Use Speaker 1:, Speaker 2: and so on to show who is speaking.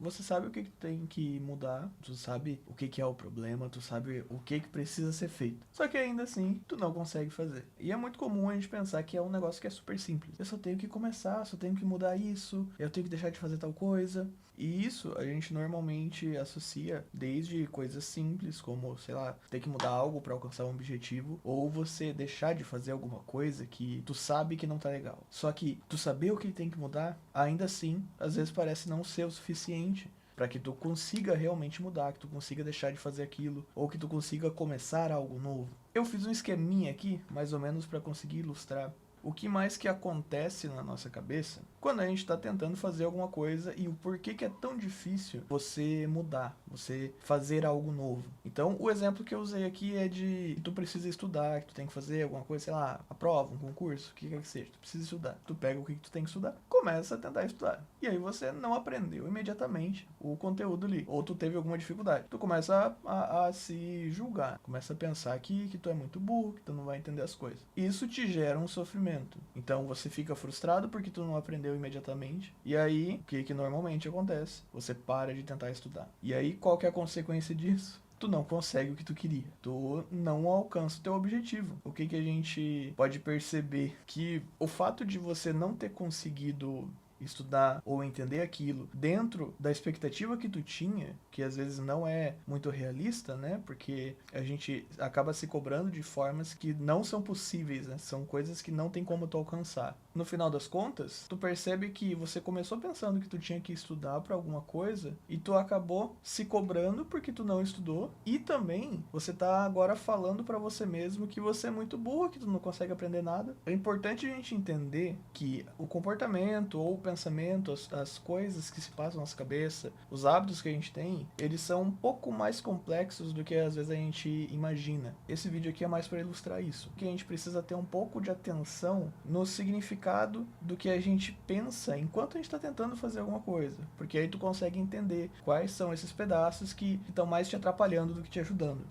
Speaker 1: Você sabe o que que tem que mudar, tu sabe o que que é o problema, tu sabe o que que precisa ser feito. Só que ainda assim, tu não consegue fazer. E é muito comum a gente pensar que é um negócio que é super simples. Eu só tenho que começar, só tenho que mudar isso, eu tenho que deixar de fazer tal coisa. E isso a gente normalmente associa desde coisas simples, como, sei lá, ter que mudar algo para alcançar um objetivo, ou você deixar de fazer alguma coisa que tu sabe que não tá legal. Só que tu saber o que tem que mudar, ainda assim, às vezes parece não ser o suficiente para que tu consiga realmente mudar, que tu consiga deixar de fazer aquilo, ou que tu consiga começar algo novo. Eu fiz um esqueminha aqui, mais ou menos para conseguir ilustrar o que mais que acontece na nossa cabeça quando a gente está tentando fazer alguma coisa e o porquê que é tão difícil você mudar, você fazer algo novo. Então, o exemplo que eu usei aqui é de que tu precisa estudar, que tu tem que fazer alguma coisa, sei lá, a prova, um concurso, o que quer que seja, tu precisa estudar. Tu pega o que tu tem que estudar, começa a tentar estudar. E aí você não aprendeu imediatamente o conteúdo ali, ou tu teve alguma dificuldade. Tu começa a se julgar, começa a pensar que tu é muito burro, que tu não vai entender as coisas. Isso te gera um sofrimento. Então você fica frustrado porque tu não aprendeu imediatamente. E aí, o que que normalmente acontece? Você para de tentar estudar. E aí, qual que é a consequência disso? Tu não consegue o que tu queria. Tu não alcança o teu objetivo. O que que a gente pode perceber? Que o fato de você não ter conseguido estudar ou entender aquilo dentro da expectativa que tu tinha, que às vezes não é muito realista, né? Porque a gente acaba se cobrando de formas que não são possíveis, né? São coisas que não tem como tu alcançar. No final das contas, tu percebe que você começou pensando que tu tinha que estudar para alguma coisa e tu acabou se cobrando porque tu não estudou e também você tá agora falando para você mesmo que você é muito burro, que tu não consegue aprender nada. É importante a gente entender que o comportamento ou o pensamento, as coisas que se passam na nossa cabeça, os hábitos que a gente tem, eles são um pouco mais complexos do que às vezes a gente imagina. Esse vídeo aqui é mais para ilustrar isso, que a gente precisa ter um pouco de atenção no significado do que a gente pensa enquanto a gente está tentando fazer alguma coisa, porque aí tu consegue entender quais são esses pedaços que estão mais te atrapalhando do que te ajudando.